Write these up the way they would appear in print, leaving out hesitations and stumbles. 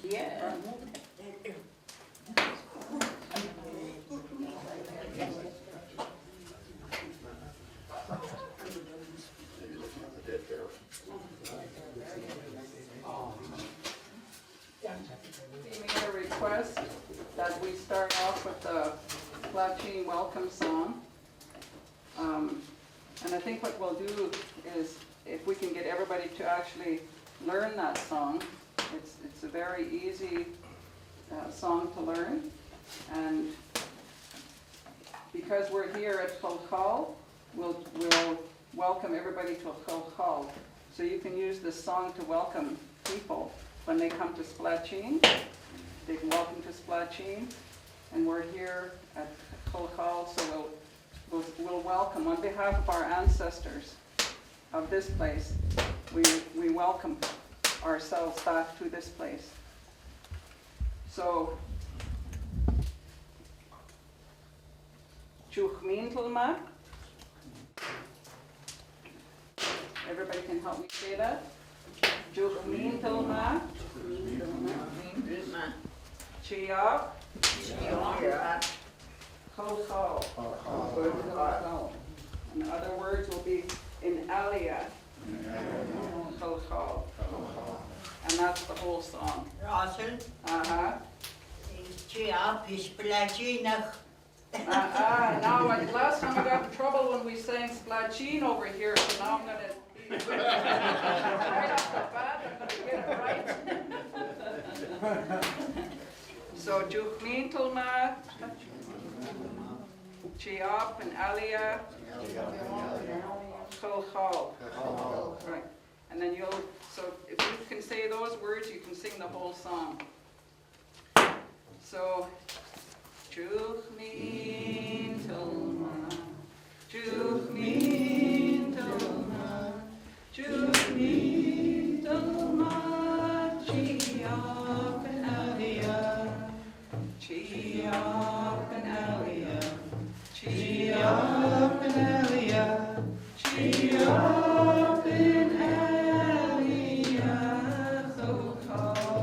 Pierre. We made a request that we start off with the Splatsin welcome song. And I think what we'll do is, if we can get everybody to actually learn that song, it's a very easy song to learn. And because we're here at Chol, we'll welcome everybody to Chol. So you can use this song to welcome people when they come to Splatsin. They can welcome to Splatsin, and we're here at Chol, so we'll welcome on behalf of our ancestors of this place. We welcome ourselves back to this place. So, Chuchmintelma. Everybody can help me say that. Chuchmintelma. Chiab. Chol. And the other words will be in Alia. Chol. And that's the whole song. Rosalind. Now, last time I got in trouble when we sang Splatsin over here, so now I'm going to be right off the bat, I'm going to get it right. So, Juchmintelma, Chiop and Alia, Chol. Right. And then so if you can say those words, you can sing the whole song. So, Juchmintelma, Juchmintelma, Juchmintelma, Chiop and Alia, Chiop and Alia, Chiop and Alia, Chiop and Alia, Chol.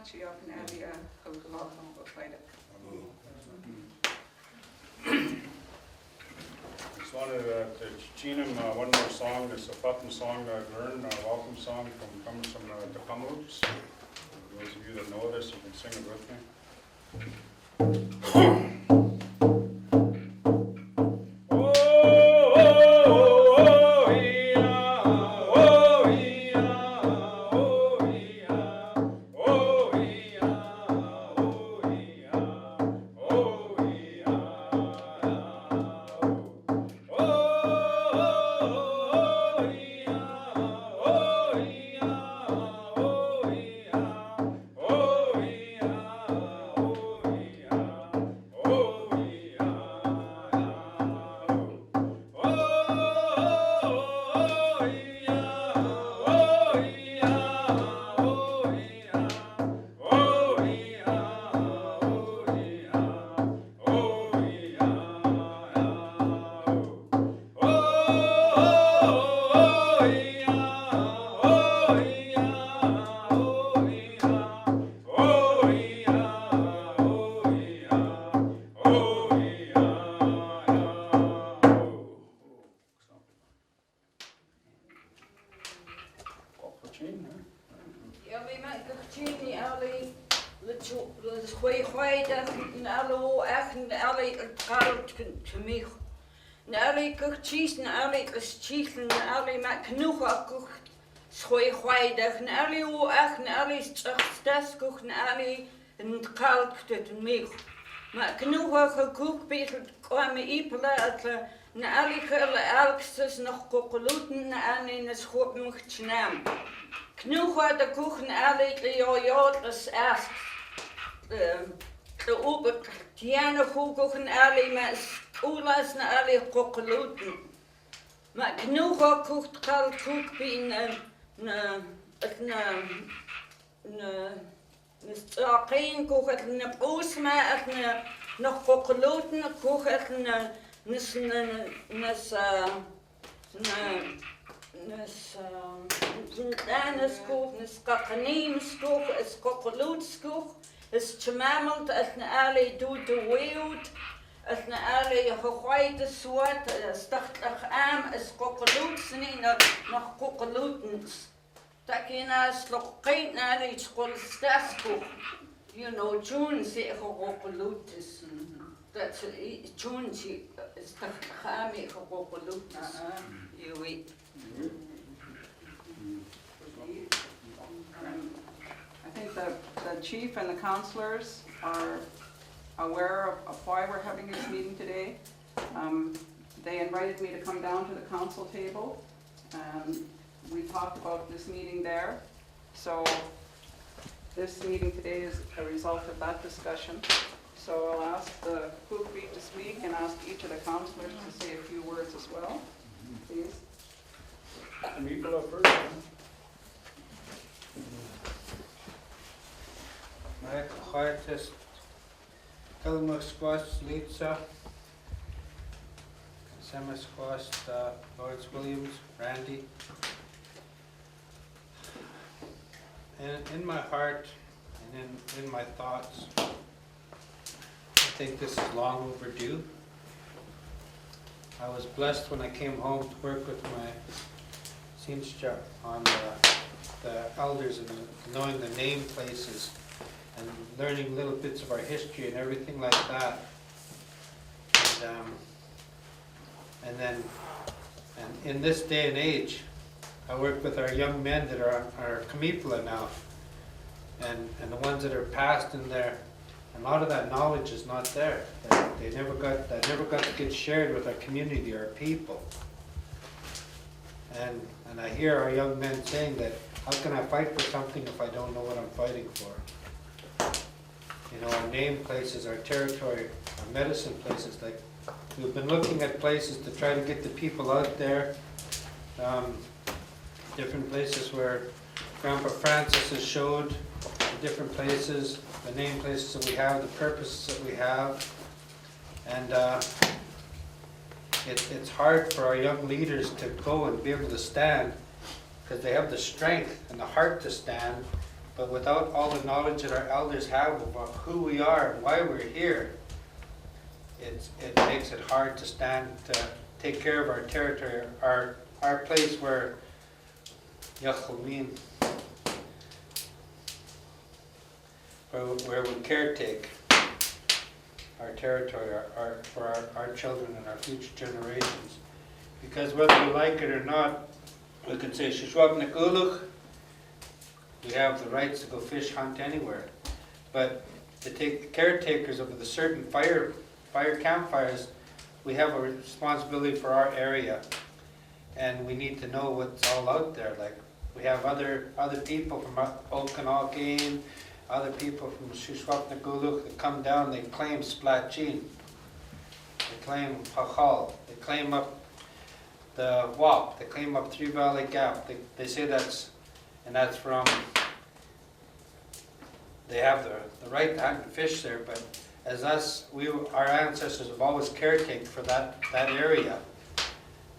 Chiapan Adia, Hokalakam, Bafida. Just wanted to tune him one more song. It's a Putnam song that I've learned, a welcome song comes from the Kamloops. Those of you that know this, you can sing it with me. Cheese and alley is cheese and alley mac canoe cook schoy white and alley o and alley stas cook and alley and kalked and milk. Mac canoe cook beetle kwam ipela at an alley curl alxes noch kokoluten and in a schop muchnam. Canoe had the cook and alley the asked the Uber Tiana Hugo and alley mas Oela's na alley kokoluten. Maar genoeg kocht kal koek bin geen koek het na oosma het nog kokoluten koek het nis koek nis kakaneems koek is kokoloots koek is tjemameld het na alley doet de weeld. As na alley gegooide soort, stachtig aan is kokoloots nie nog kokolotens. Dat je na slok geen na iets kolstasko. You know, June se kokoloots. Dat June se stachtig aan me kokoloots. You weet. I think the chief and the councillors are aware of why we're having this meeting today. They invited me to come down to the council table. We talked about this meeting there. So this meeting today is a result of that discussion. So I'll ask the Hoopbeat to speak and ask each of the councillors to say a few words as well, please. People up first. My heart is Squash, Litsa, Squash, Lawrence Williams, Randy. And in my heart and in my thoughts, I think this is long overdue. I was blessed when I came home to work with my senior on the elders and knowing the name places and learning little bits of our history and everything like that. And in this day and age, I work with our young men that are Kamipala now, and the ones that are past in there. A lot of that knowledge is not there. That never got to get shared with our community, our people. And I hear our young men saying that, how can I fight for something if I don't know what I'm fighting for? You know, our name places, our territory, our medicine places. Like, we've been looking at places to try to get the people out there. Different places where Grandpa Francis has showed, the different places, the name places that we have, the purposes that we have. And it's hard for our young leaders to go and be able to stand, because they have the strength and the heart to stand, But without all the knowledge that our elders have about who we are and why we're here, it makes it hard to stand to take care of our territory, our place where Yachalmin, where we caretake our territory, for our children and our future generations. Because whether we like it or not, we can say Secwepemc, we have the rights to go fish hunt anywhere. But to take the caretakers of the certain fire campfires, we have a responsibility for our area. And we need to know what's all out there. Like, we have other people from Okanagan, other people from Secwepemc that come down, they claim Splatsin, they claim Pachal, they claim up the WAP, they claim up Three Valley Gap. They say that's from, they have the right to hunt and fish there, but as us, our ancestors have always caretaken for that area.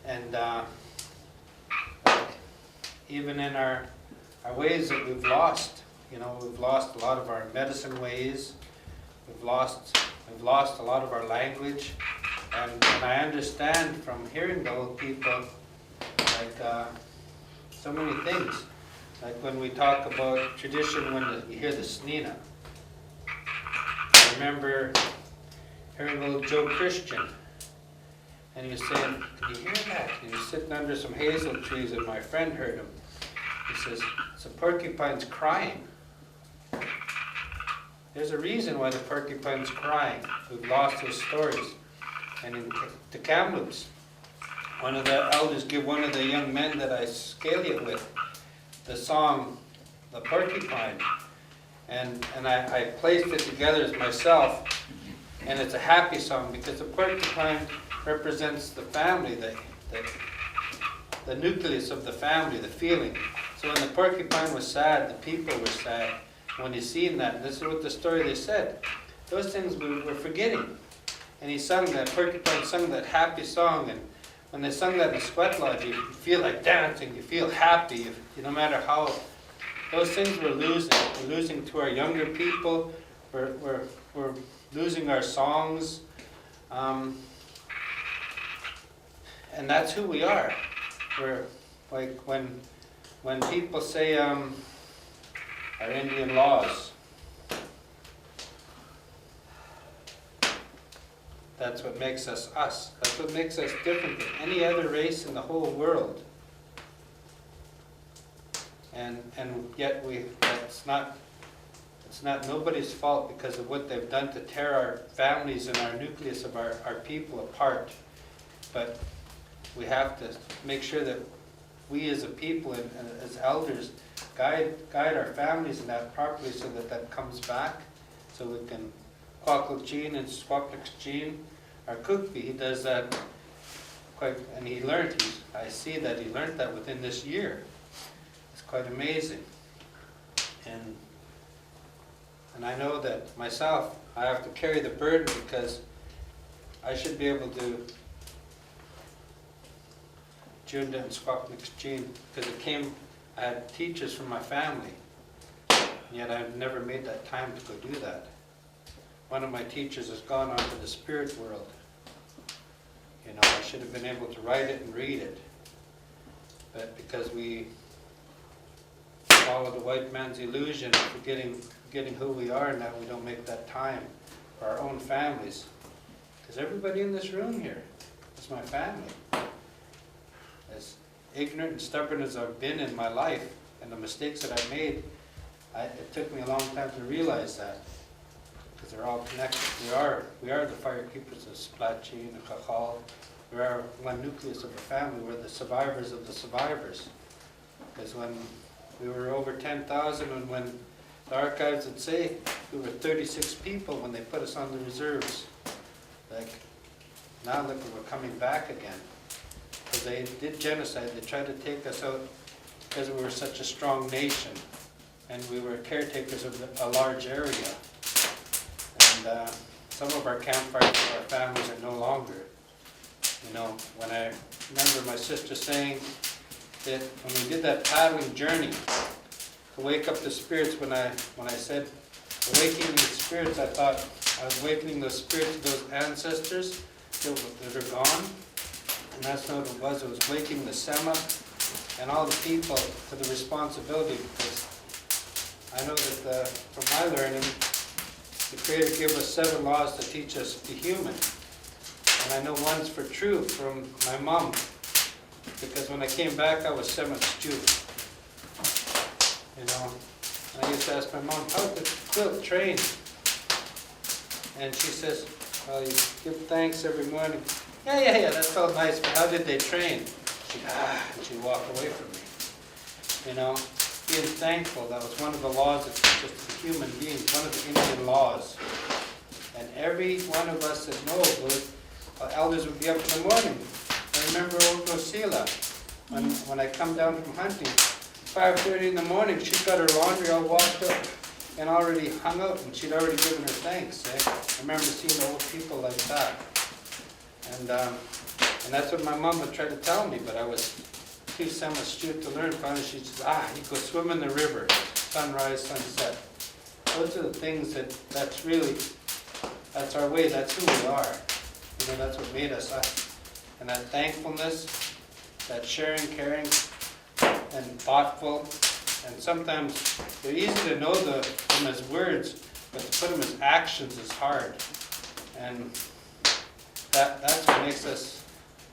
And even in our ways that we've lost, we've lost a lot of our medicine ways, we've lost a lot of our language, and I understand from hearing the old people, like so many things. Like when we talk about tradition, when you hear the snina. I remember hearing old Joe Christian, and he was saying, "Can you hear that?" And he was sitting under some hazel trees, and my friend heard him. He says, "It's a porcupine's crying." There's a reason why the porcupine's crying. We've lost those stories. And in the Kamloops, one of the elders gave one of the young men that I scale it with the song, The Porcupine. And I placed it together as myself. And it's a happy song because the porcupine represents the family, the nucleus of the family, the feeling. So when the porcupine was sad, the people were sad. When you seen that, this is what the story they said. Those things we were forgetting. And he sung that, porcupine sung that happy song. And when they sung that in Squat Lodge, you feel like dancing, you feel happy, no matter how. Those things we're losing. We're losing to our younger people. We're losing our songs. And that's who we are. We're like when people say our Indian laws, that's what makes us us. That's what makes us different than any other race in the whole world. And yet it's not nobody's fault because of what they've done to tear our families and our nucleus of our people apart. But we have to make sure that we as a people and as elders guide our families in that properly so that comes back, so we can Kwakl and Secwepemc. Our Cookby, he does that quite, and he learned, I see that he learned that within this year. It's quite amazing. And I know that myself, I have to carry the burden because I should be able to Junda and Secwepemc, because I had teachers from my family, and yet I've never made that time to go do that. One of my teachers has gone on to the spirit world. I should have been able to write it and read it. But because we follow the white man's illusion of forgetting who we are now, we don't make that time for our own families. Because everybody in this room here is my family. As ignorant and stubborn as I've been in my life and the mistakes that I've made, it took me a long time to realize that. Because they're all connected. We are the fire keepers of Splatsin and Chachal. We are one nucleus of a family. We're the survivors of the survivors. Because when we were over 10,000, and when the archives would say we were 36 people when they put us on the reserves. Like, now look, we're coming back again. Because they did genocide. They tried to take us out because we were such a strong nation. And we were caretakers of a large area. And some of our campfires for our families are no longer. When I remember my sister saying that when we did that paddling journey, to wake up the spirits. When I said awakening the spirits, I thought I was awakening those spirits of those ancestors that are gone. And that's not what it was. It was waking the Sema and all the people to the responsibility, because I know that from my learning, the Creator gave us 7 laws to teach us to be human. And I know one's for true from my mom, because when I came back, I was Sema stew. You know, and I used to ask my mom, how did the quilt train? And she says, well, you give thanks every morning. Yeah, that's all nice, but how did they train? And she'd walk away from me. You know, being thankful, that was one of the laws that teach us to human beings, one of the Indian laws. And every one of us that knows, those elders would be up in the morning. I remember old Rosila, when I come down from hunting, 5:30 in the morning, she'd got her laundry all washed up and already hung out, and she'd already given her thanks. I remember seeing old people like that. And that's what my mom would try to tell me, but I was too semi-astute to learn. Finally, she said, you go swim in the river, sunrise, sunset. Those are the things that's our way, that's who we are. You know, that's what made us us. And that thankfulness, that sharing, caring, and thoughtful. And sometimes they're easy to know them as words, but to put them as actions is hard. And that's what makes us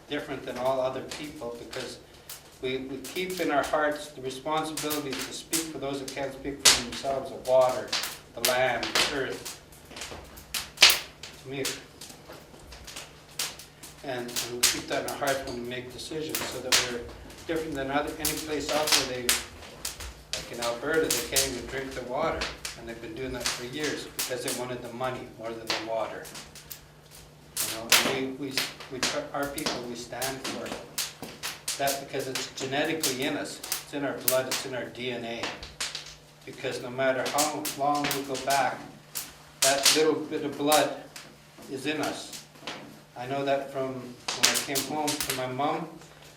different than all other people, because we keep in our hearts the responsibility to speak for those that can't speak for themselves, the water, the land, the earth. To me, and we keep that in our hearts when we make decisions, so that we're different than any place out there. Like in Alberta, they can't even drink the water, and they've been doing that for years because they wanted the money more than the water. You know, our people, we stand for it. That's because it's genetically in us. It's in our blood. It's in our DNA. Because no matter how long we go back, that little bit of blood is in us. I know that from when I came home to my mom,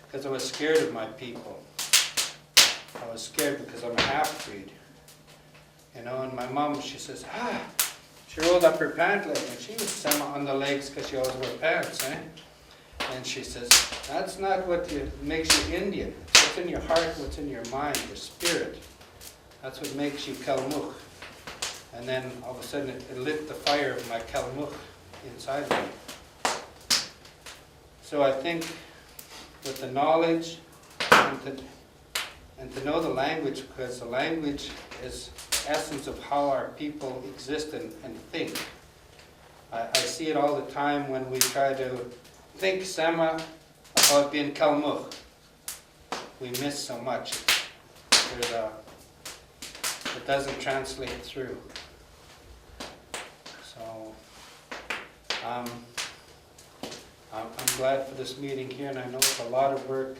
because I was scared of my people. I was scared because I'm a half-breed. You know, and my mom, she says, she rolled up her pant leg, and she was Sema on the legs because she always wore pants, And she says, that's not what makes you Indian. What's in your heart, what's in your mind, your spirit. That's what makes you Kalmuch. And then all of a sudden it lit the fire of my Kalmuch inside me. So I think with the knowledge and to know the language, because the language is the essence of how our people exist and think. I see it all the time when we try to think Sema about being Kalmuch. We miss so much. It doesn't translate through. So I'm glad for this meeting here, and I know it's a lot of work,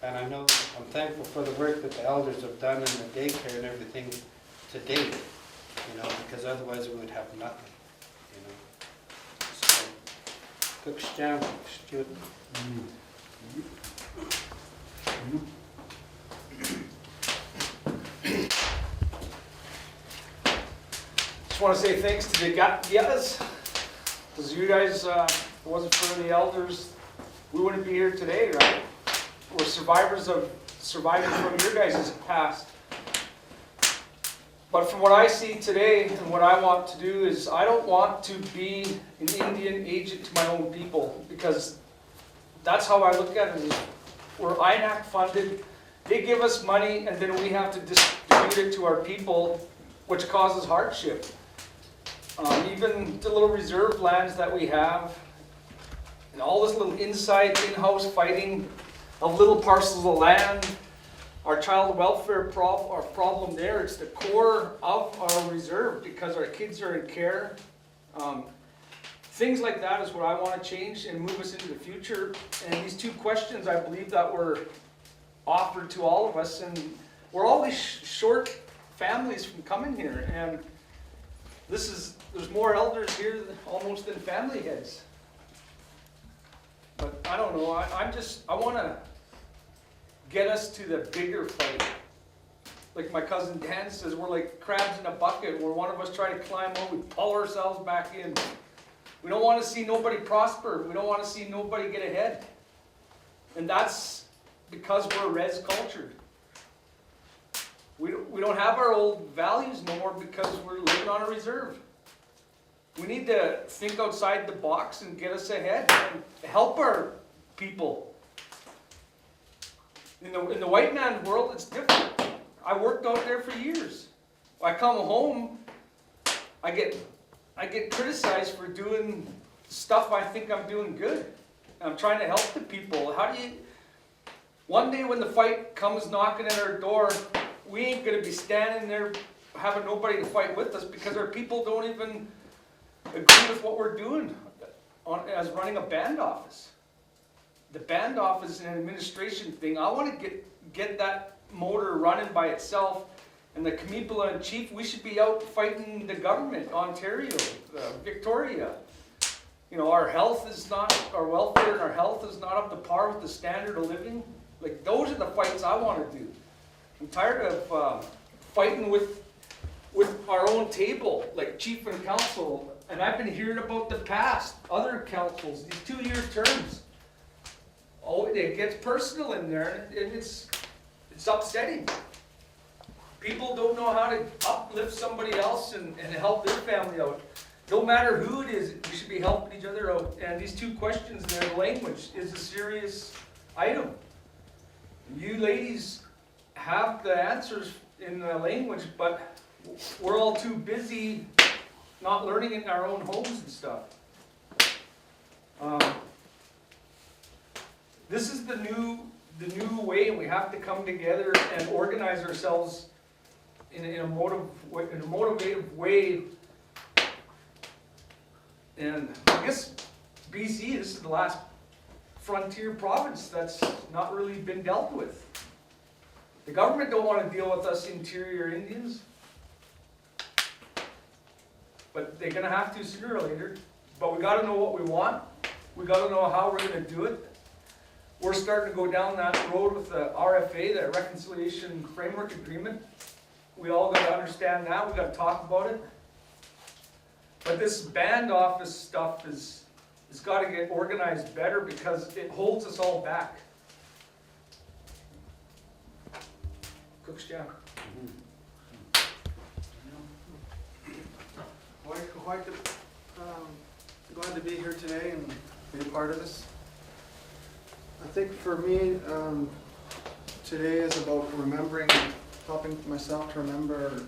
and I know I'm thankful for the work that the elders have done in the daycare and everything to date, you know, because otherwise we would have nothing, you know. So, cook jam, student. Just want to say thanks to the Gyas, because you guys, if it wasn't for the elders, we wouldn't be here today, right? We're surviving from your guys' past. But from what I see today and what I want to do is I don't want to be an Indian agent to my own people, because that's how I look at it. Is we're INAC funded, they give us money, and then we have to distribute it to our people, which causes hardship. Even the little reserve lands that we have, and all this little inside in-house fighting of little parcels of land, our child welfare problem there, it's the core of our reserve because our kids are in care. Things like that is what I want to change and move us into the future. And these two questions I believe that were offered to all of us, and we're always short families from coming here, and there's more elders here almost than family heads. But I don't know, I want to get us to the bigger fight. like my cousin Dan says, we're like crabs in a bucket, where one of us try to climb out, we pull ourselves back in. We don't want to see nobody prosper. We don't want to see nobody get ahead. And that's because we're res cultured. We don't have our old values no more because we're living on a reserve. We need to think outside the box and get us ahead and help our people. In the white man world, it's different. I worked out there for years. I come home, I get criticized for doing stuff I think I'm doing good. I'm trying to help the people. One day when the fight comes knocking at our door, we ain't gonna be standing there having nobody to fight with us because our people don't even agree with what we're doing as running a band office. The band office is an administration thing. I want to get that motor running by itself. And the Comipula and Chief, we should be out fighting the government, Ontario, Victoria. You know, our welfare and our health is not up to par with the standard of living. Like, those are the fights I want to do. I'm tired of fighting with our own table, like chief and council. And I've been hearing about the past, other councils, these 2-year terms. Oh, it gets personal in there, and it's upsetting. People don't know how to uplift somebody else and help their family out. No matter who it is, we should be helping each other out. And these 2 questions there, the language is a serious item. You ladies have the answers in the language, but we're all too busy not learning in our own homes and stuff. This is the new way, and we have to come together and organize ourselves in a motivative way. And I guess BC, this is the last frontier province that's not really been dealt with. The government don't want to deal with us interior Indians, but they're gonna have to sooner or later. But we gotta know what we want. We gotta know how we're gonna do it. We're starting to go down that road with the RFA, that Reconciliation Framework Agreement. We all gotta understand that, we gotta talk about it. But this band office stuff is gotta get organized better because it holds us all back. Cook's Jam. Glad to be here today and be a part of this. I think for me, today is about remembering, helping myself to remember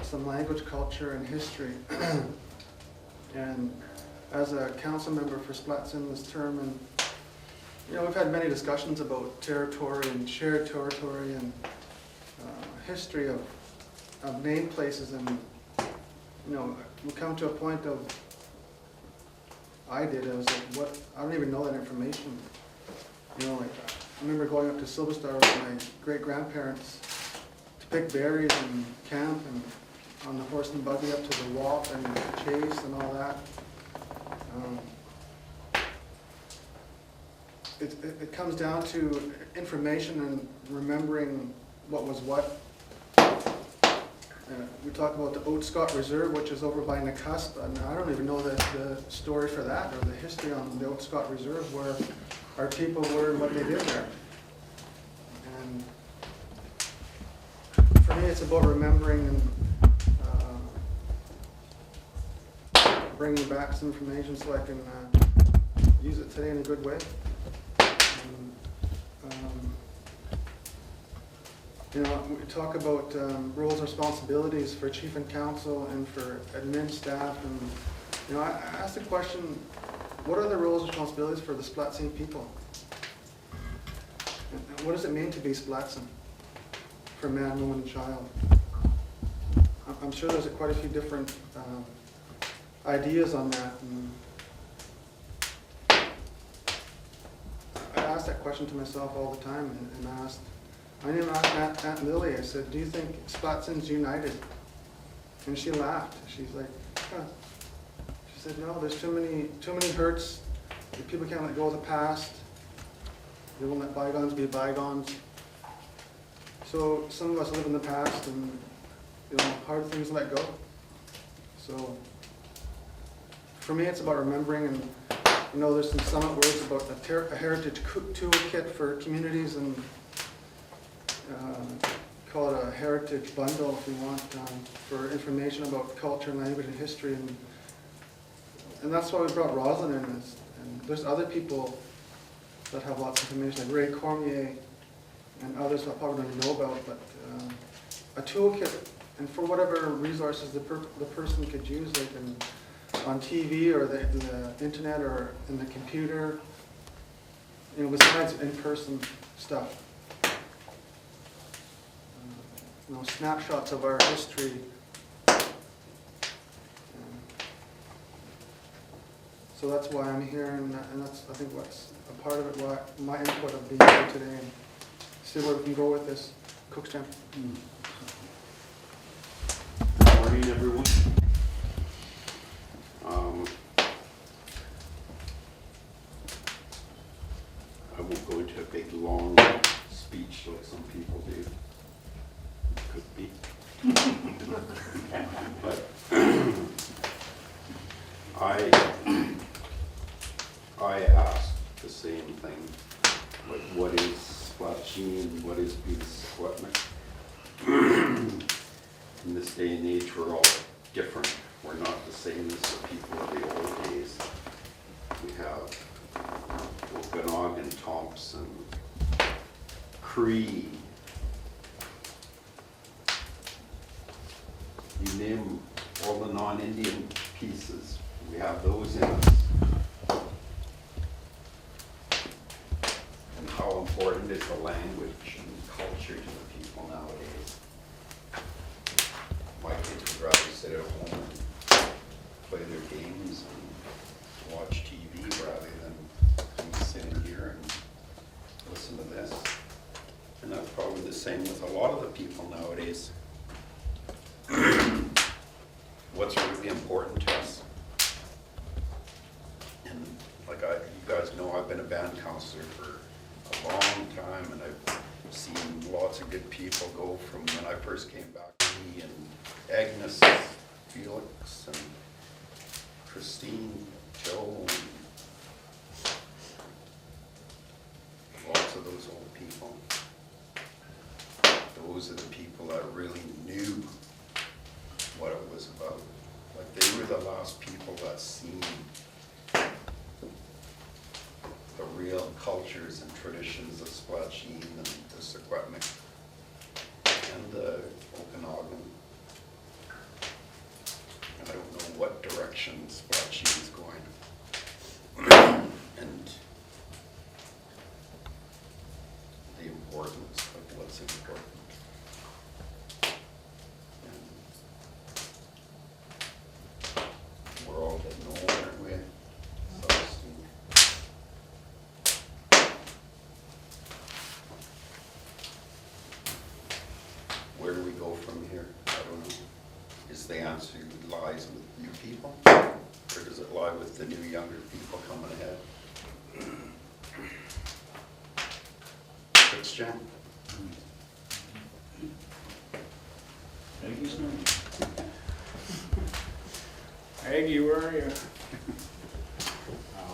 some language, culture, and history. And as a council member for Splatsin this term, and we've had many discussions about territory and shared territory and history of named places, and we come to a point of, I was like, what, I don't even know that information. Like, I remember going up to Silver Star with my great-grandparents to pick berries and camp, and on the horse and buggy up to the walk and chase and all that. It comes down to information and remembering what was what. We talk about the Oat Scott Reserve, which is over by Nakusp, and I don't even know the story for that or the history on the Oat Scott Reserve, where our people were and what they did there. And for me, it's about remembering and bringing back some information so I can use it today in a good way. We talk about roles and responsibilities for chief and council and for admin staff, and I asked the question, what are the roles and responsibilities for the Splatsin people? And what does it mean to be Splatsin for man, woman, and child? I'm sure there's quite a few different ideas on that. And I asked that question to myself all the time, and asked, I even asked Aunt Lily, I said, do you think Splatsin's united? And she laughed. She's like, huh. She said, no, there's too many hurts. People can't let go of the past. They won't let bygones be bygones. So some of us live in the past and, hard things let go. So for me, it's about remembering, and there's some summit words about a heritage toolkit for communities, and call it a heritage bundle if you want, for information about culture, language, and history. And that's why we brought Rosalind in this. And there's other people that have lots of information, like Ray Cormier and others that probably don't know about, but a toolkit, and for whatever resources the person could use, like on TV or the internet or in the computer, besides in-person stuff. Snapshots of our history. So that's why I'm here, and that's, I think, what's a part of it, why my input of being here today, and see where we can go with this. Cook's Jam. Good morning, everyone. I won't go into a big, long speech like some people do. Could be. But I asked the same thing. Like, what is Splatsin? What is Secwepemc? In this day and age, we're all different. We're not the same as the people of the old days. We have Okanagan, Thompson, Cree. You name all the non-Indian pieces. We have those in us. And how important is the language and culture to the people nowadays? My kids would rather sit at home and play their games and watch TV rather than come sit in here and listen to this. And that's probably the same with a lot of the people nowadays. What's really important to us? And like you guys know, I've been a band counselor for a long time, and I've seen lots of good people go from when I first came back. Me and Agnes, Felix, and Christine, Joe, and lots of those old people. Those are the people that really knew what it was about. Like, they were the last people that seen the real cultures and traditions of Splatsin and the Secwepemc and the Okanagan. I don't know what direction Splatsin is going. And the importance of what's important. We're all getting older, aren't we? Where do we go from here? I don't know. Is the answer lies with you people? Or does it lie with the new younger people coming ahead? Cook's Jam? Aggie's name. Aggie, where are you?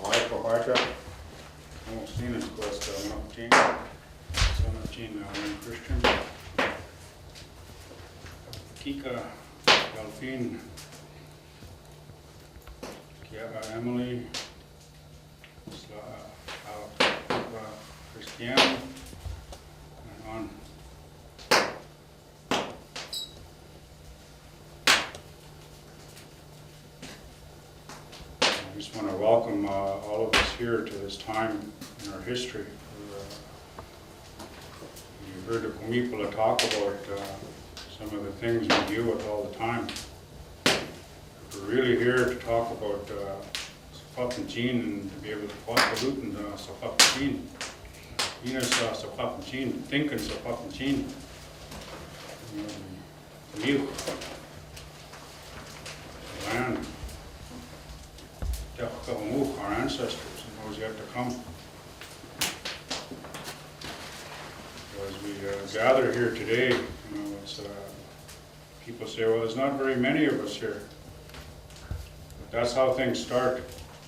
Life of Hartra. Almost seen it, quest, Gene. Son of Gene, Christian. Kika, Delphine. Emily. Christiane. And on. I just want to welcome all of us here to this time in our history. You heard the Kumipula talk about some of the things we deal with all the time. We're really here to talk about Secwepemc and to be able to pollute and Secwepemc. Venus Secwepemc, thinking Secwepemc. The milk, the land. Our ancestors and those yet to come. So as we gather here today, it's, people say, well, there's not very many of us here. But that's how things start,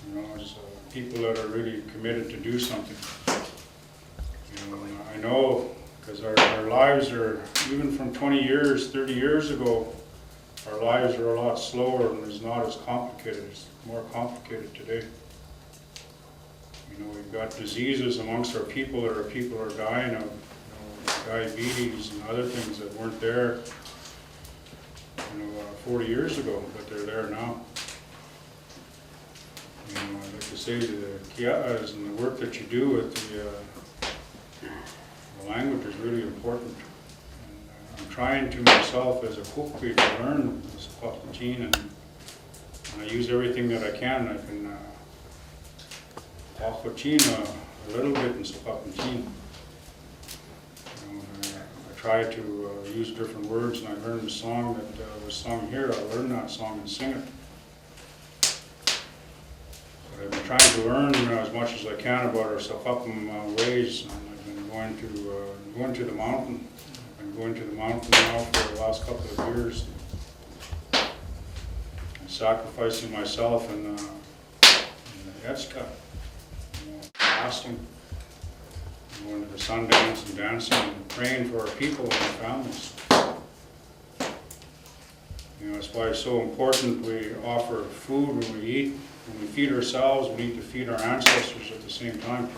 you know, it's people that are really committed to do something. You know, and I know, because our lives are, even from 20 years, 30 years ago, our lives are a lot slower and it's not as complicated. It's more complicated today. You know, we've got diseases amongst our people that our people are dying of, you know, diabetes and other things that weren't there, you know, 40 years ago, but they're there now. You know, I'd like to say to the Kia'as and the work that you do with the language is really important. And, I'm trying to myself as a Kukwi to learn the Secwepemc, and I use everything that I can. I can talk with a little bit in Secwepemc. You know, I try to use different words, and I learned the song that was sung here. I learned that song and sing it. But I've been trying to learn as much as I can about our Secwepemc ways, and I've been going to the mountain. I've been going to the mountain now for the last couple of years, and sacrificing myself in the Etska, you know, fasting, and going to the sun dance and dancing and praying for our people and our families. You know, that's why it's so important we offer food when we eat. When we feed ourselves, we need to feed our ancestors at the same time.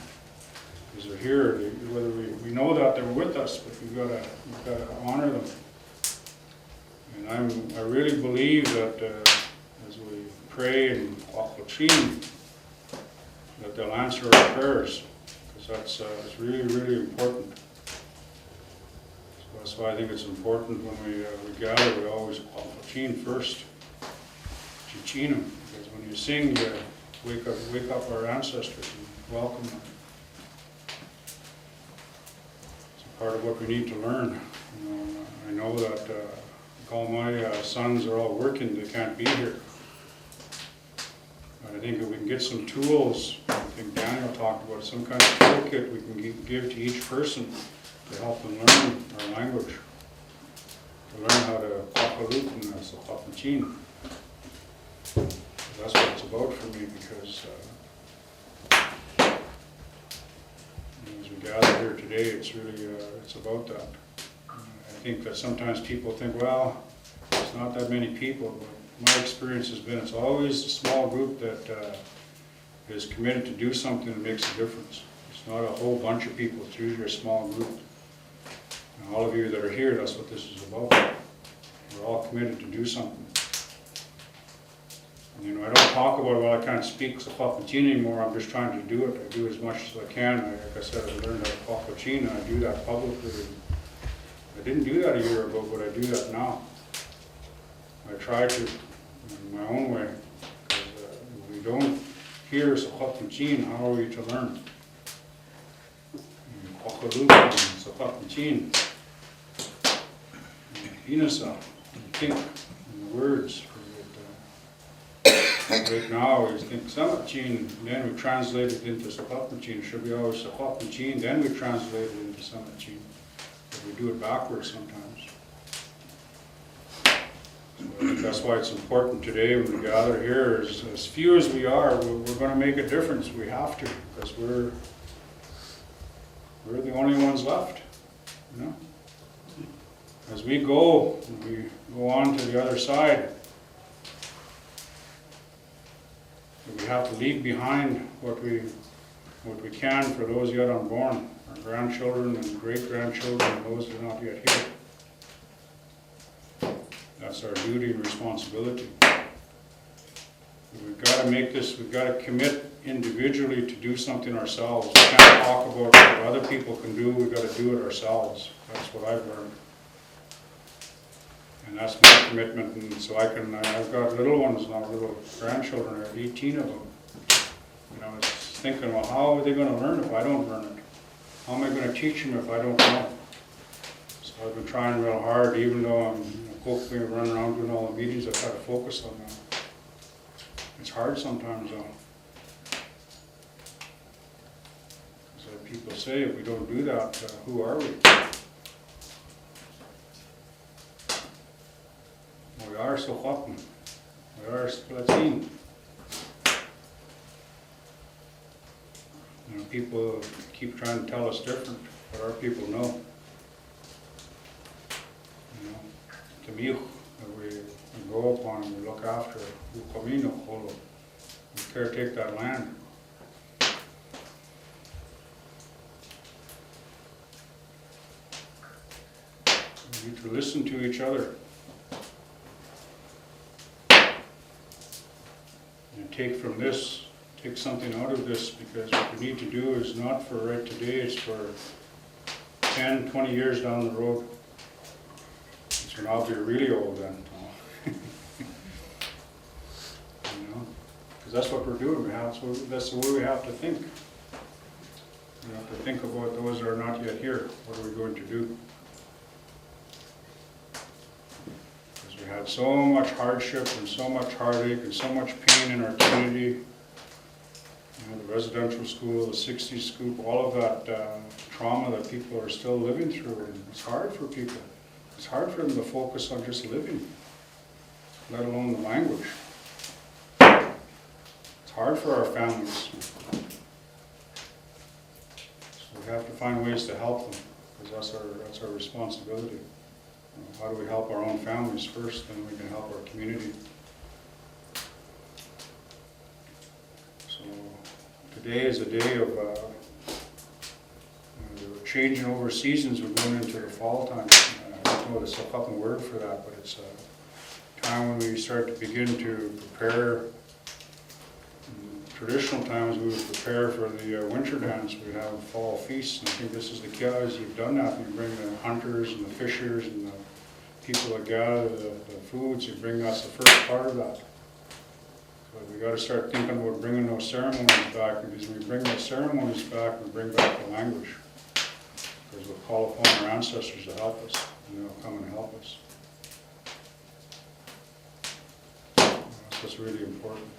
Because they're here, whether we know that they're with us, but we've got to honor them. And I really believe that as we pray and Wachwachin, that they'll answer our prayers, because it's really, really important. So that's why I think it's important when we gather, we always Wachwachin first, Chichinam, because when you sing, you wake up our ancestors and welcome them. Part of what we need to learn. You know, I know that all my sons are all working, they can't be here. But I think if we can get some tools, I think Daniel talked about some kind of toolkit we can give to each person to help them learn our language, to learn how to Papalut and Secwepemc. That's what it's about for me, because as we gather here today, it's really, it's about that. I think that sometimes people think, well, it's not that many people, but my experience has been it's always a small group that is committed to do something that makes a difference. It's not a whole bunch of people, it's usually a small group. And all of you that are here, that's what this is about. We're all committed to do something. You know, I don't talk about, well, I can't speak Secwepemc anymore, I'm just trying to do it. I do as much as I can. Like I said, I learned how to Secwepemc, and I do that publicly. I didn't do that a year ago, but I do that now. I try to, in my own way, because if we don't hear Secwepemc, how are we to learn? Secwepemc, Inasa, think, and the words. Right now, we think Tsk7aksaltn, then we translate it into Secwepemc. It should be always Secwepemc, then we translate it into Tsk7aksaltn. But we do it backwards sometimes. So I think that's why it's important today when we gather here, as few as we are, we're going to make a difference. We have to, because we're the only ones left, you know? As we go on to the other side, we have to leave behind what we can for those yet unborn, our grandchildren and great-grandchildren, and those that are not yet here. That's our duty and responsibility. We've got to make this, we've got to commit individually to do something ourselves. We can't talk about what other people can do, we've got to do it ourselves. That's what I've learned. And that's my commitment, and so I've got little ones now, little grandchildren, I have 18 of them. You know, it's thinking, well, how are they going to learn if I don't learn it? How am I going to teach them if I don't know? So I've been trying real hard, even though I'm hopefully running around doing all the meetings, I try to focus on that. It's hard sometimes though. Because people say, if we don't do that, who are we? We are Secwepemc. We are Splatsin. You know, people keep trying to tell us different, but our people know. You know, Tamil, we go upon and we look after. We caretake that land. We need to listen to each other. And take from this, take something out of this, because what we need to do is not for right today, it's for 10, 20 years down the road. It's when I'll be really old then. You know, because that's what we're doing. That's the way we have to think. We have to think about those that are not yet here. What are we going to do? Because we had so much hardship and so much heartache and so much pain in our community. You know, the residential school, the 60s scoop, all of that trauma that people are still living through. And it's hard for people. It's hard for them to focus on just living, let alone the language. It's hard for our families. So we have to find ways to help them, because that's our responsibility. You know, how do we help our own families first, then we can help our community. So today is a day of we're changing over seasons. We're going into the fall time. I don't know the Secwepemc word for that, but it's a time when we start to begin to prepare. In traditional times we would prepare for the winter dance. We'd have fall feasts, and I think this is the guys you've done that. You bring the hunters and the fishers and the people that gather the foods. You bring us the first part of that. So we got to start thinking about bringing those ceremonies back, because when we bring those ceremonies back, we bring back the language. Because we'll call upon our ancestors to help us, and they'll come and help us. That's what's really important.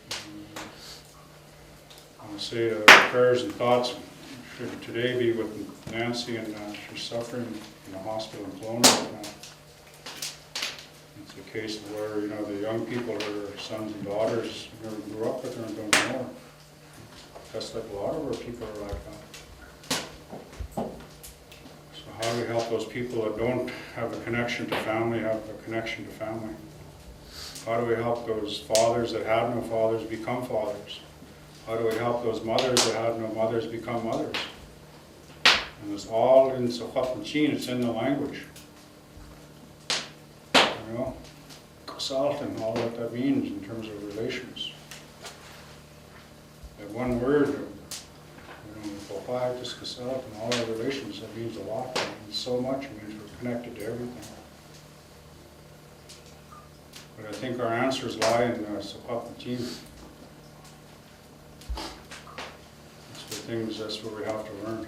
I want to say the prayers and thoughts should today be with Nancy, and she's suffering in the hospital in Kelowna right now. It's a case where, you know, the young people, her sons and daughters, never grew up with her and don't know her. That's like a lot of our people are like that. How do we help those people that don't have a connection to family have a connection to family? How do we help those fathers that have no fathers become fathers? How do we help those mothers that have no mothers become mothers? And it's all in Secwepemc, it's in the language. You know, Saltn, all that means in terms of relations. That one word, and all our relations, that means a lot. It means so much. It means we're connected to everything. But I think our answers lie in the Secwepemc. That's what we have to learn.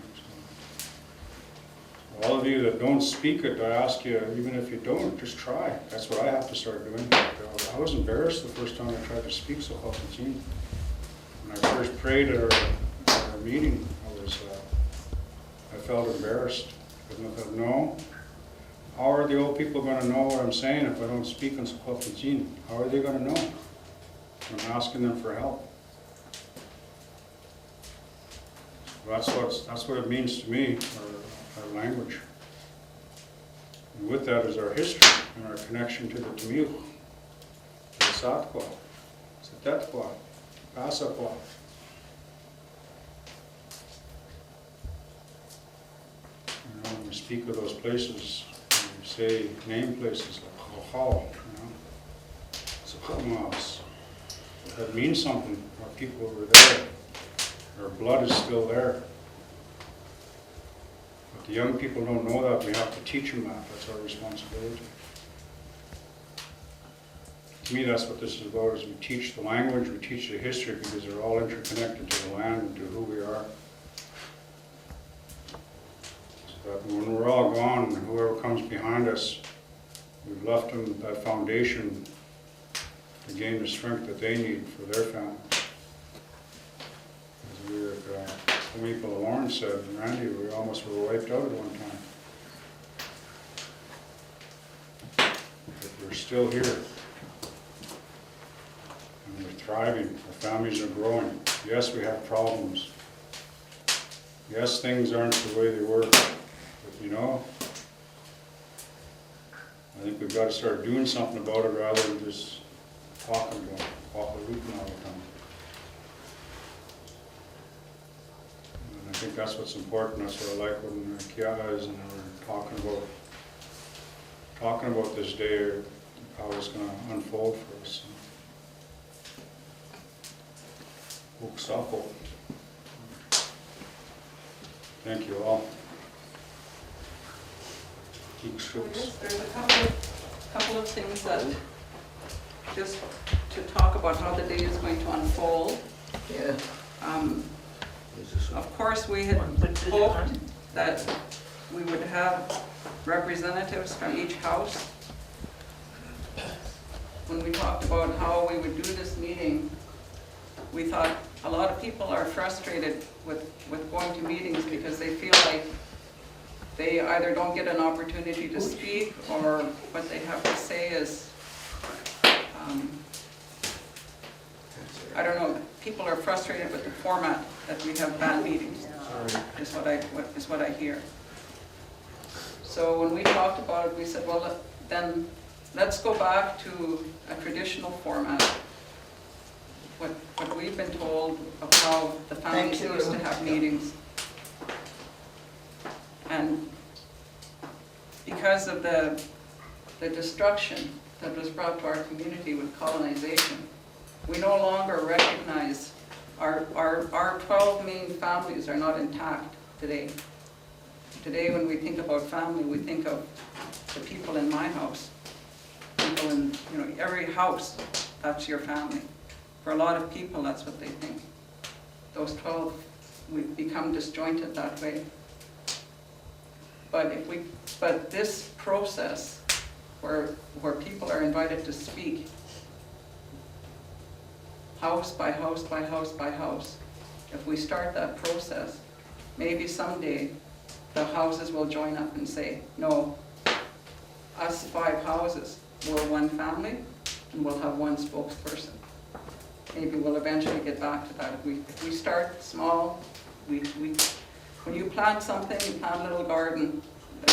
So, all of you that don't speak it, I ask you, even if you don't, just try. That's what I have to start doing. I was embarrassed the first time I tried to speak Secwepemc. When I first prayed at our meeting, I felt embarrassed. Because I thought, no, how are the old people going to know what I'm saying if I don't speak in Secwepemc? How are they going to know? I'm asking them for help. That's what it means to me, our language. And with that is our history and our connection to the Tamil, the Satkwa, Setetkwa, Pasakwa. You know, when we speak of those places, we say name places like Hohal, you know, Secwepemc. That means something. Our people were there. Our blood is still there. But the young people don't know that. We have to teach them that. That's our responsibility. To me, that's what this is about, is we teach the language, we teach the history, because they're all interconnected to the land and to who we are. So that when we're all gone, whoever comes behind us, we've left them that foundation to gain the strength that they need for their family. People, Lawrence said, and Randy, we almost were wiped out at one time. But we're still here. thriving, our families are growing. Yes, we have problems. Yes, things aren't the way they were, but you know, I think we've got to start doing something about it rather than just talking to them, hooting all the time. And I think that's what's important. That's what I like when Kia is and we're talking about this day, how it's going to unfold for us. Thank you all. There's a couple of things that, just to talk about how the day is going to unfold. Yeah. Of course, we had hoped that we would have representatives from each house. When we talked about how we would do this meeting, we thought a lot of people are frustrated with going to meetings because they feel like they either don't get an opportunity to speak or what they have to say is, I don't know, people are frustrated with the format that we have bad meetings, is what I hear. So when we talked about it, we said, well, then let's go back to a traditional format. What we've been told of how the families used to have meetings. And because of the destruction that was brought to our community with colonization, we no longer recognize our 12 main families are not intact today. Today, when we think about family, we think of the people in my house. People in, every house, that's your family. For a lot of people, that's what they think. Those 12, we've become disjointed that way. But this process, where people are invited to speak, house by house by house by house, if we start that process, maybe someday the houses will join up and say, no, us 5 houses, we're one family, and we'll have one spokesperson. Maybe we'll eventually get back to that. If we start small, when you plant something, you plant a little garden,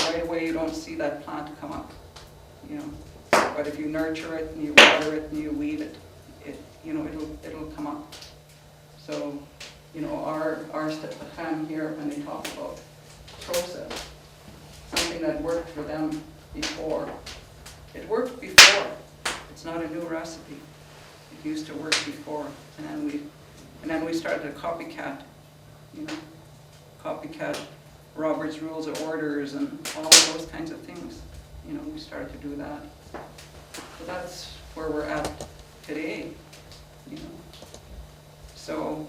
right away you don't see that plant come up, But if you nurture it and you water it and you weed it, it'll come up. So, our Secwepemc here, when they talk about process, something that worked for them before. It worked before. It's not a new recipe. It used to work before, and then we started a copycat, copycat Robert's Rules of Orders and all of those kinds of things. We started to do that. So that's where we're at today, So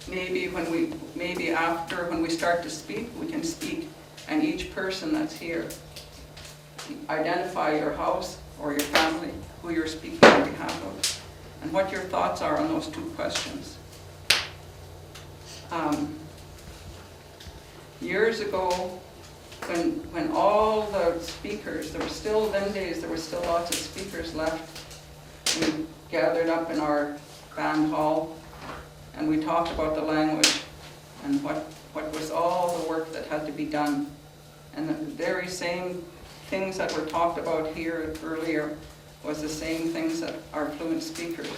maybe after when we start to speak, we can speak, and each person that's here, identify your house or your family, who you're speaking on behalf of, and what your thoughts are on those 2 questions. Years ago, when all the speakers, there were still lots of speakers left, we gathered up in our band hall and we talked about the language and what was all the work that had to be done. And the very same things that were talked about here earlier was the same things that our fluent speakers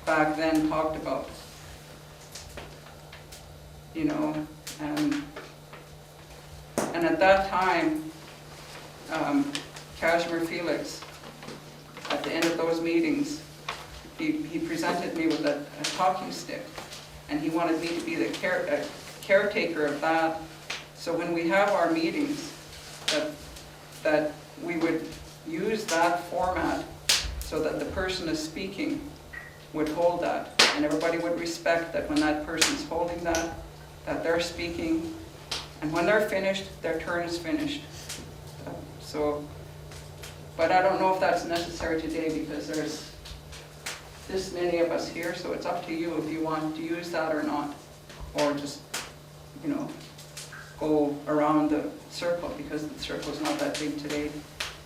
back then talked about. And at that time, Kashmir Felix, at the end of those meetings, he presented me with a talking stick, and he wanted me to be the caretaker of that. So when we have our meetings, that we would use that format so that the person is speaking would hold that, and everybody would respect that when that person's holding that they're speaking, and when they're finished, their turn is finished. So, but I don't know if that's necessary today because there's this many of us here, so it's up to you if you want to use that or not, or just, go around the circle because the circle's not that big today.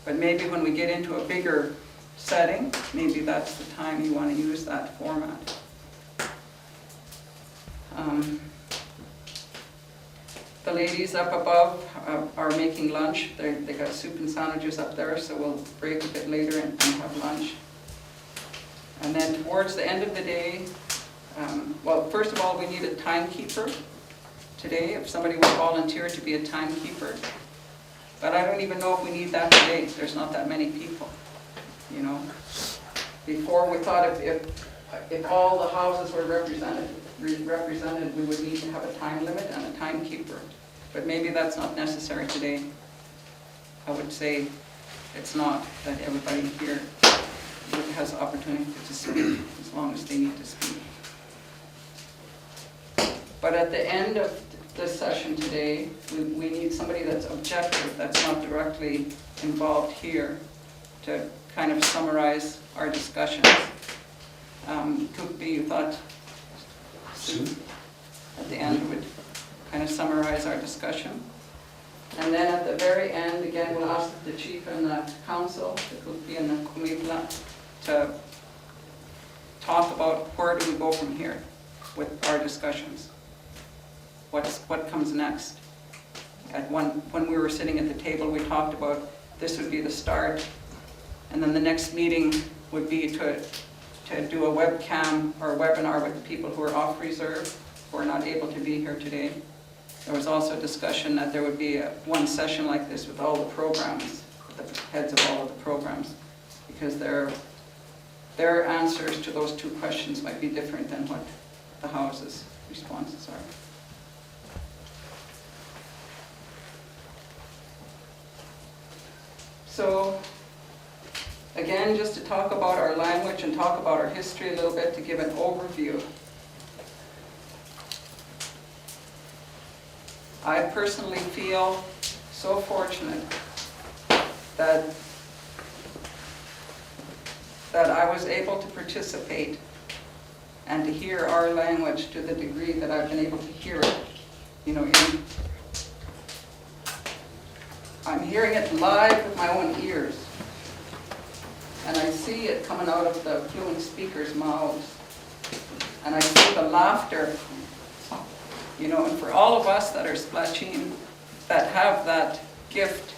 But maybe when we get into a bigger setting, maybe that's the time you want to use that format. The ladies up above are making lunch. They got soup and sandwiches up there, so we'll break a bit later and have lunch. And then towards the end of the day, well, first of all, we need a timekeeper today, if somebody would volunteer to be a timekeeper. But I don't even know if we need that today. There's not that many people, you know. Before we thought if all the houses were represented, we would need to have a time limit and a timekeeper. But maybe that's not necessary today. I would say it's not, that everybody here has the opportunity to speak as long as they need to speak. But at the end of this session today, we need somebody that's objective, that's not directly involved here, to kind of summarize our discussions. Could be, you thought, Sue, at the end would kind of summarize our discussion. And then at the very end, again, we'll ask the chief and the council, the Kupi and the Kumipla, to talk about where do we go from here with our discussions. What comes next? When we were sitting at the table, we talked about this would be the start, and then the next meeting would be to do a webcam or a webinar with the people who are off reserve, who are not able to be here today. There was also discussion that there would be one session like this with all the programs, the heads of all of the programs, because their answers to those two questions might be different than what the House's responses are. So, again, just to talk about our language and talk about our history a little bit, to give an overview. I personally feel so fortunate that I was able to participate and to hear our language to the degree that I've been able to hear it. You know, I'm hearing it live with my own ears. And I see it coming out of the fluent speakers' mouths. And I see the laughter, you know, and for all of us that are Splatsin, that have that gift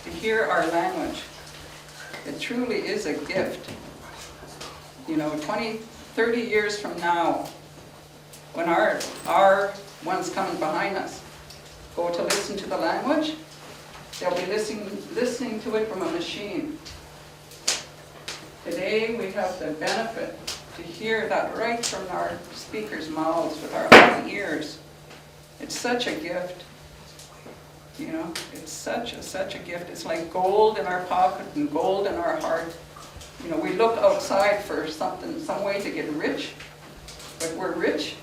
to hear our language, it truly is a gift. You know, 20, 30 years from now, when our ones coming behind us go to listen to the language, they'll be listening to it from a machine. Today, we have the benefit to hear that right from our speakers' mouths with our own ears. It's such a gift, you know, it's such a gift. It's like gold in our pocket and gold in our heart. You know, we look outside for some way to get rich, but we're rich.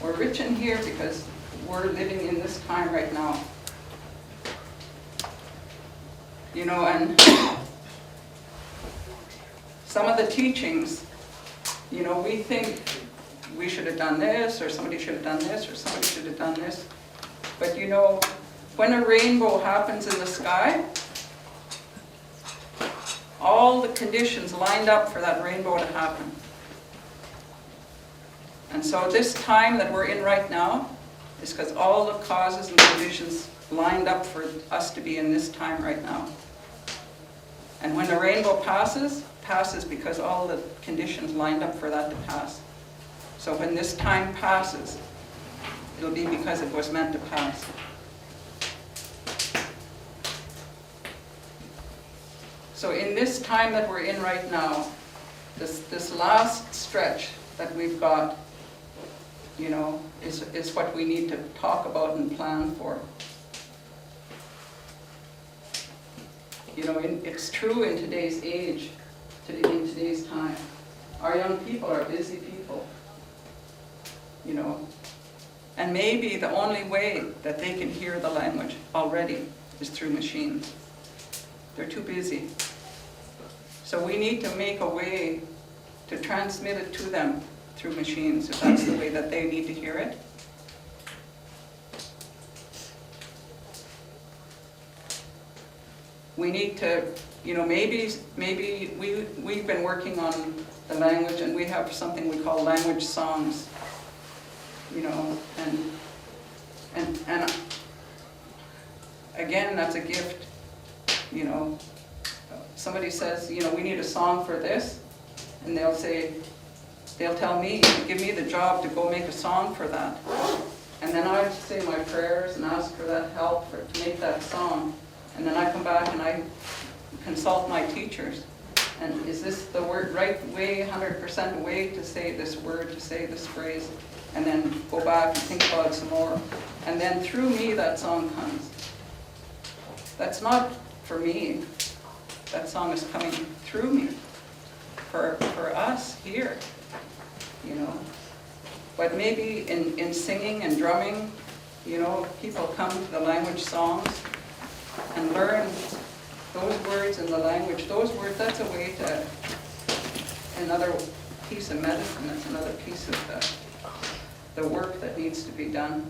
We're rich in here because we're living in this time right now. You know, and some of the teachings, you know, we think we should have done this, or somebody should have done this, or somebody should have done this. But you know, when a rainbow happens in the sky, all the conditions lined up for that rainbow to happen. And so this time that we're in right now is because all the causes and conditions lined up for us to be in this time right now. And when the rainbow passes because all the conditions lined up for that to pass. So when this time passes, it'll be because it was meant to pass. So in this time that we're in right now, this last stretch that we've got, you know, is what we need to talk about and plan for. You know, it's true in today's age, in today's time. Our young people are busy people, you know. And maybe the only way that they can hear the language already is through machines. They're too busy. So we need to make a way to transmit it to them through machines, if that's the way that they need to hear it. we need to, you know, maybe we've been working on the language, and we have something we call language songs, you know, and again, that's a gift, you know. Somebody says, you know, we need a song for this, and they'll tell me, give me the job to go make a song for that. And then I say my prayers and ask for that help to make that song. And then I come back and I consult my teachers. And is this the right way, 100% way to say this word, to say this phrase? And then go back and think about it some more. And then through me, that song comes. That's not for me. That song is coming through me, for us here, you know. But maybe in singing and drumming, you know, people come to the language songs and learn those words in the language. Those words, that's a way to, another piece of medicine, that's another piece of the work that needs to be done.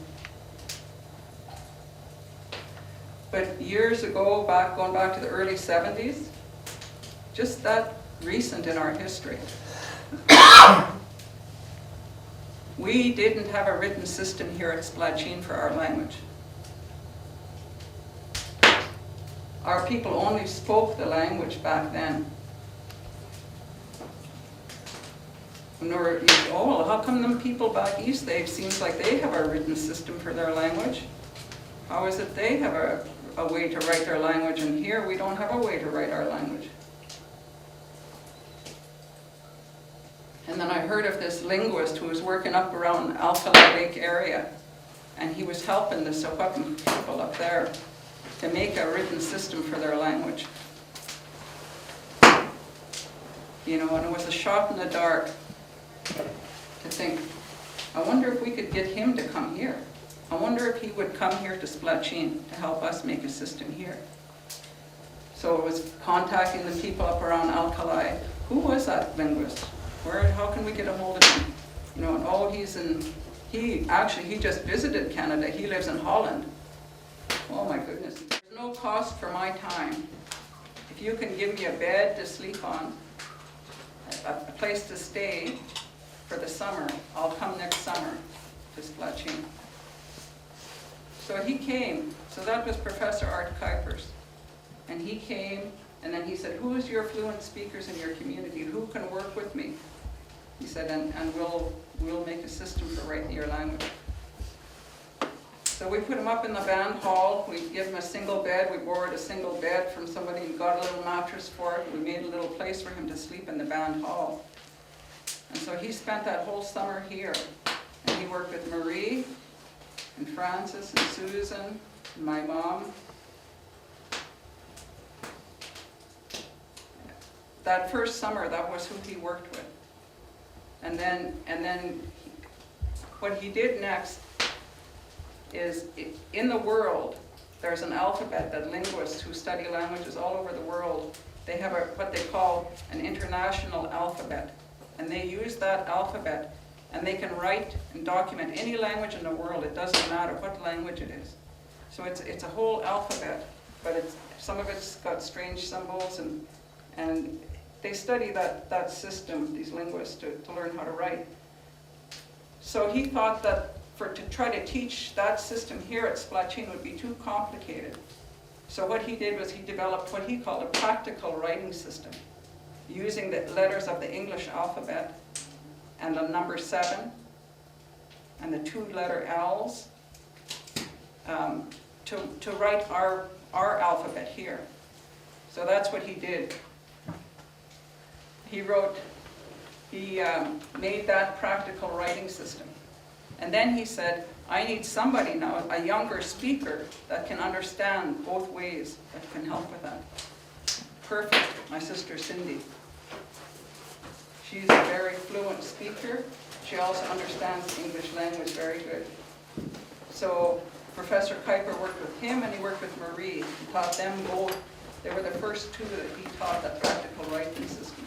But years ago, going back to the early 70s, just that recent in our history, we didn't have a written system here at Splatsin for our language. Our people only spoke the language back then. And you say, oh, well, how come them people back east, it seems like they have a written system for their language? How is it they have a way to write their language, and here we don't have a way to write our language? And then I heard of this linguist who was working up around Alkali Lake area, and he was helping the Secwepemc people up there to make a written system for their language. You know, and it was a shot in the dark to think, I wonder if we could get him to come here. I wonder if he would come here to Splatsin to help us make a system here. So it was contacting the people up around Alkali. Who was that linguist? How can we get a hold of him? You know, and oh, he just visited Canada. He lives in Holland. Oh my goodness. There's no cost for my time. If you can give me a bed to sleep on, a place to stay for the summer, I'll come next summer to Splatsin. So he came. So that was Professor Art Kuipers. And he came, and then he said, who is your fluent speakers in your community? Who can work with me? He said, and we'll make a system for writing your language. So we put him up in the band hall. We give him a single bed. We borrowed a single bed from somebody and got a little mattress for it. We made a little place for him to sleep in the band hall. And so he spent that whole summer here. And he worked with Marie and Francis and Susan and my mom. That first summer, that was who he worked with. And then what he did next is, in the world, there's an alphabet that linguists who study languages all over the world, they have what they call an international alphabet. And they use that alphabet, and they can write and document any language in the world. It doesn't matter what language it is. So it's a whole alphabet, but some of it's got strange symbols, and they study that system, these linguists, to learn how to write. So he thought that to try to teach that system here at Splatsin would be too complicated. So what he did was he developed what he called a practical writing system, using the letters of the English alphabet and the number 7 and the 2-letter L's to write our alphabet here. So that's what he did. He made that practical writing system. And then he said, I need somebody now, a younger speaker, that can understand both ways, that can help with that. Perfect, my sister Cindy. She's a very fluent speaker. She also understands the English language very good. So Professor Kuiper worked with him, and he worked with Marie. He taught them both. They were the first two that he taught that practical writing system.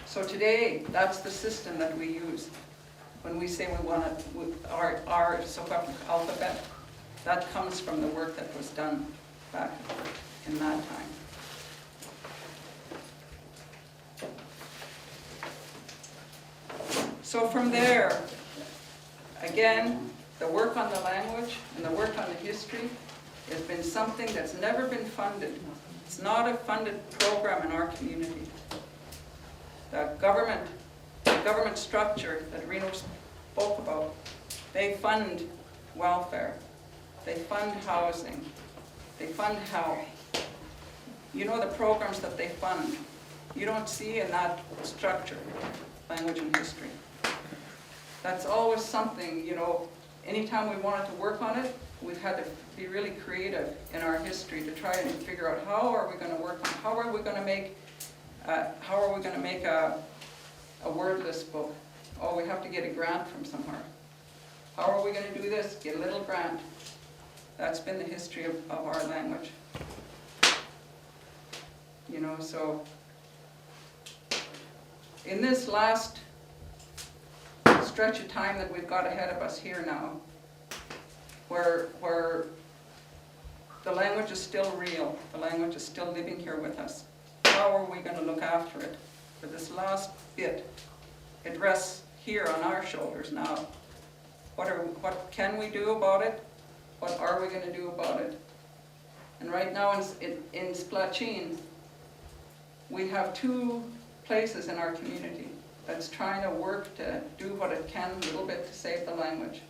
So today, that's the system that we use when we say we want our Secwepemc alphabet. That comes from the work that was done back in that time. So from there, again, the work on the language and the work on the history has been something that's never been funded. It's not a funded program in our community. The government structure that Reno spoke about, they fund welfare, they fund housing, they fund health. You know the programs that they fund. You don't see in that structure, language and history. That's always something, you know, anytime we wanted to work on it, we've had to be really creative in our history to try and figure out how are we going to work on, how are we going to make a wordless book? Oh, we have to get a grant from somewhere. How are we going to do this? Get a little grant. That's been the history of our language. You know, so in this last stretch of time that we've got ahead of us here now, where the language is still real, the language is still living here with us, how are we going to look after it? For this last bit, it rests here on our shoulders now. What can we do about it? What are we going to do about it? And right now in Splatsin, we have two places in our community that's trying to work to do what it can a little bit to save the language.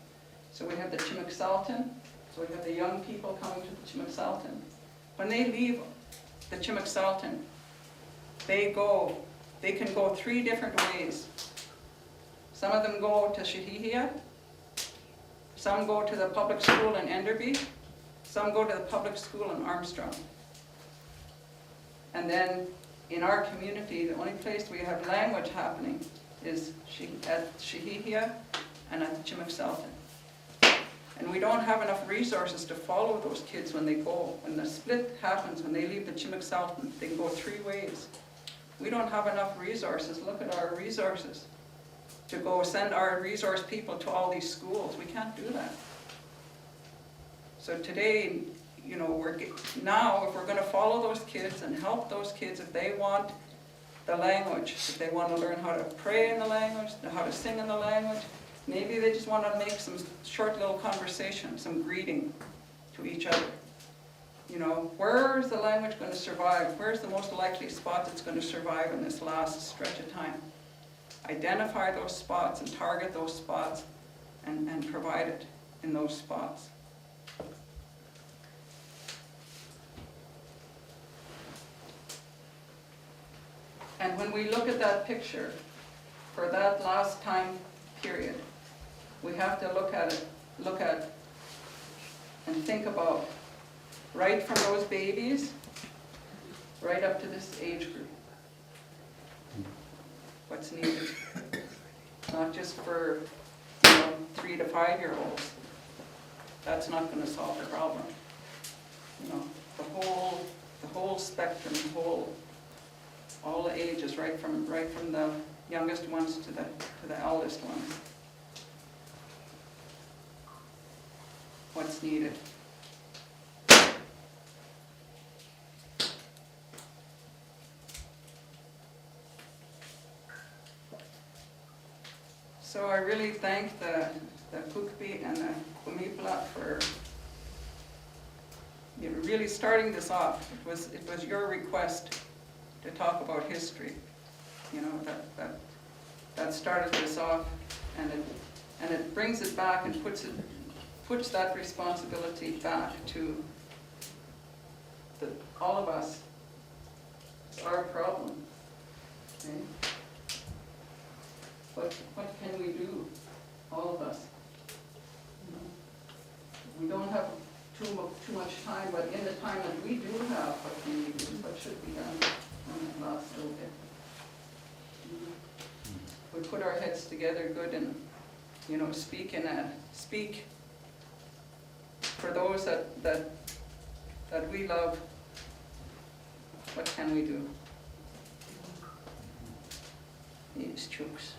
So we have the Tsk7aksaltn, so we have the young people coming to the Tsk7aksaltn. When they leave the Tsk7aksaltn, they can go 3 different ways. Some of them go to Shihihia, some go to the public school in Enderby, some go to the public school in Armstrong. And in our community, the only place we have language happening is at Shihihia and at the Tsk7aksaltn. And we don't have enough resources to follow those kids when they go. When the split happens, when they leave the Tsk7aksaltn, they can go 3 ways. We don't have enough resources. Look at our resources to go send our resource people to all these schools. We can't do that. So today, you know, now if we're going to follow those kids and help those kids if they want the language, if they want to learn how to pray in the language, how to sing in the language, maybe they just want to make some short little conversation, some greeting to each other. You know, where's the language going to survive? Where's the most likely spot that's going to survive in this last stretch of time? Identify those spots and target those spots and provide it in those spots. And when we look at that picture for that last time period, we have to look at and think about right from those babies right up to this age group. What's needed. Not just for 3 to 5 year olds. That's not going to solve the problem. You know, the whole spectrum, all the ages, right from the youngest ones to the eldest ones. What's needed. So I really thank the Kukpi and the Kwamipla for really starting this off. It was your request to talk about history. You know, that started this off, and it brings it back and puts that responsibility back to all of us. It's our problem. Okay? What can we do, all of us? You know, we don't have too much time, but in the time that we do have, what can we do? What should be done on that last little bit? We put our heads together good and, you know, speak for those that we love. What can we do? These chooks.